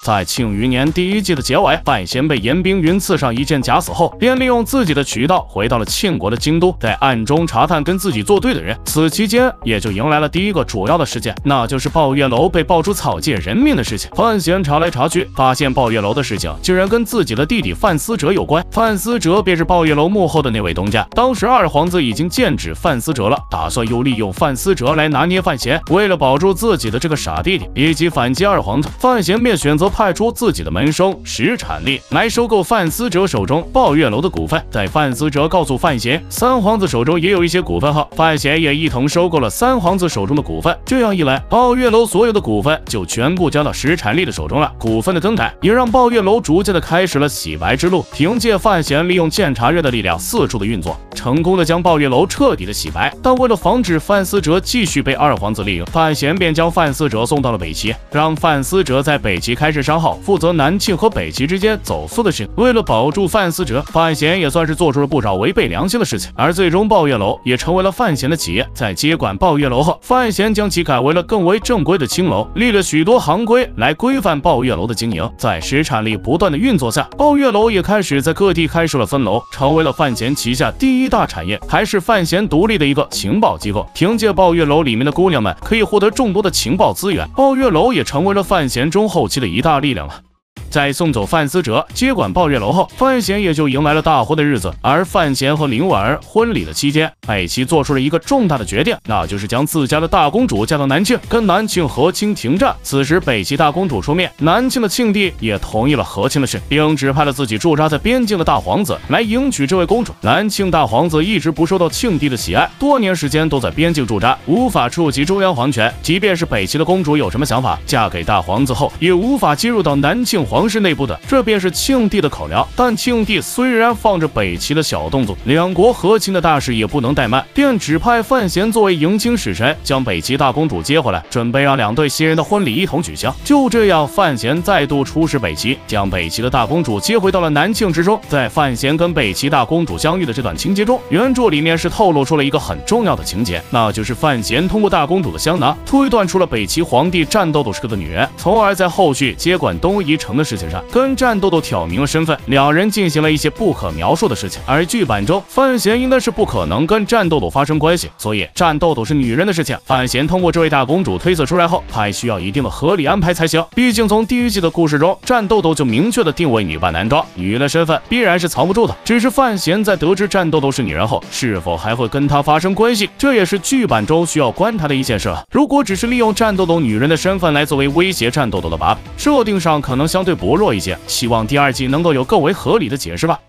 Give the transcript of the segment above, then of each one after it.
在庆余年第1季的结尾，范闲被严冰云刺上一剑假死后，便利用自己的渠道回到了庆国的京都，在暗中查探跟自己作对的人。此期间，也就迎来了第一个主要的事件，那就是抱月楼被爆出草芥人命的事情。范闲查来查去，发现抱月楼的事情竟然跟自己的弟弟范思哲有关。范思哲便是抱月楼幕后的那位东家。当时二皇子已经剑指范思哲了，打算又利用范思哲来拿捏范闲。为了保住自己的这个傻弟弟以及反击二皇子，范闲便选择派出自己的门生石产力来收购范思哲手中抱月楼的股份。在范思哲告诉范闲三皇子手中也有一些股份后，范闲也一同收购了三皇子手中的股份。这样一来，抱月楼所有的股份就全部交到石产力的手中了。股份的更改也让抱月楼逐渐的开始了洗白之路。凭借范闲利用监察院的力量四处的运作，成功的将抱月楼彻底的洗白。但为了防止范思哲继续被二皇子利用，范闲便将范思哲送到了北齐，让范思哲在北齐开设商号，负责南庆和北齐之间走私的事。为了保住范思哲，范闲也算是做出了不少违背良心的事情。而最终抱月楼也成为了范闲的企业。在接管抱月楼后，范闲将其改为了更为正规的青楼，立了许多行规来规范抱月楼的经营。在石产力不断的运作下，抱月楼也开始在各地开设了分楼，成为了范闲旗下第一大产业，还是范闲独立的一个情报机构。凭借抱月楼里面的姑娘们可以获得众多的情报资源，抱月楼也成为了范闲中后期的一大力量了。在送走范思哲接管抱月楼后，范闲也就迎来了大婚的日子。而范闲和林婉儿婚礼的期间，北齐做出了一个重大的决定，那就是将自家的大公主嫁到南庆，跟南庆和亲停战。此时北齐大公主出面，南庆的庆帝也同意了和亲的事，并指派了自己驻扎在边境的大皇子来迎娶这位公主。南庆大皇子一直不受到庆帝的喜爱，多年时间都在边境驻扎，无法触及中央皇权。即便是北齐的公主有什么想法，嫁给大皇子后也无法接入到南庆皇室内部的，这便是庆帝的口粮。但庆帝虽然放着北齐的小动作，两国和亲的大事也不能怠慢，便指派范闲作为迎亲使臣，将北齐大公主接回来，准备让两对新人的婚礼一同举行。就这样，范闲再度出使北齐，将北齐的大公主接回到了南庆之中。在范闲跟北齐大公主相遇的这段情节中，原著里面是透露出了一个很重要的情节，那就是范闲通过大公主的香囊推断出了北齐皇帝战斗斗是个女人，从而在后续接管东夷城的事情上跟战斗斗挑明了身份，两人进行了一些不可描述的事情。而剧版中，范闲应该是不可能跟战斗斗发生关系，所以战斗斗是女人的事情，范闲通过这位大公主推测出来后，还需要一定的合理安排才行。毕竟从第1季的故事中，战斗斗就明确的定位女扮男装，女人的身份必然是藏不住的。只是范闲在得知战斗斗是女人后，是否还会跟她发生关系，这也是剧版中需要观察的一件事了。如果只是利用战斗斗女人的身份来作为威胁战斗斗的把柄，设定上可能相对薄弱一些，希望第2季能够有更为合理的解释吧。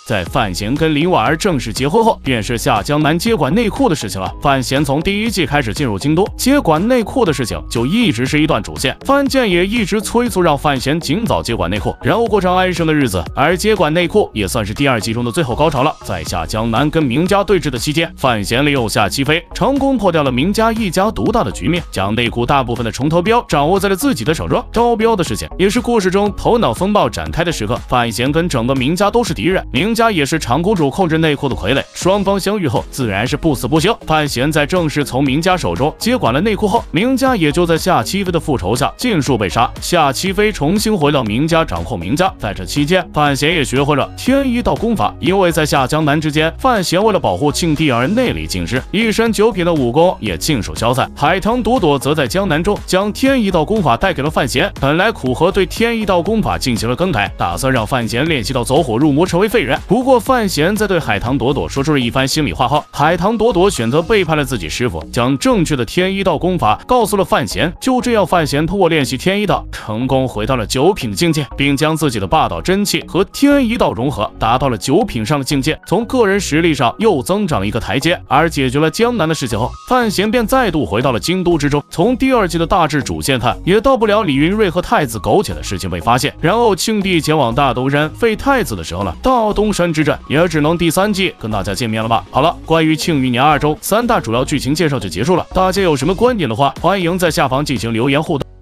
在范闲跟林婉儿正式结婚后，便是下江南接管内库的事情了。范闲从第1季开始进入京都，接管内库的事情就一直是一段主线。范建也一直催促让范闲尽早接管内库，然后过上安生的日子。而接管内库也算是第2季中的最后高潮了。在下江南跟明家对峙的期间，范闲利用夏七飞，成功破掉了明家一家独大的局面，将内库大部分的重头标掌握在了自己的手中。招标的事情也是故事中头脑风暴展开的时刻。范闲跟整个明家都是敌人，明家也是长公主控制内库的傀儡，双方相遇后自然是不死不休。范闲在正式从明家手中接管了内库后，明家也就在夏七飞的复仇下尽数被杀，夏七飞重新回到明家掌控明家。在这期间，范闲也学会了天一道功法，因为在下江南之间，范闲为了保护庆帝而内里尽失，一身九品的武功也尽数消散。海棠朵朵则在江南中将天一道功法带给了范闲，本来苦荷对天一道功法进行了更改，打算让范闲练习到走火入魔成为废人。不过范闲在对海棠朵朵说出了一番心里话后，海棠朵朵选择背叛了自己师傅，将正确的天一道功法告诉了范闲。就这样，范闲通过练习天一道，成功回到了九品的境界，并将自己的霸道真气和天一道融合，达到了九品上的境界，从个人实力上又增长了一个台阶。而解决了江南的事情后，范闲便再度回到了京都之中。从第2季的大致主线看，也到不了李云瑞和太子苟且的事情被发现，然后庆帝前往大东山废太子的时候了。大东山之战也只能第3季跟大家见面了吧。好了，关于庆余年2中3大主要剧情介绍就结束了，大家有什么观点的话，欢迎在下方进行留言互动。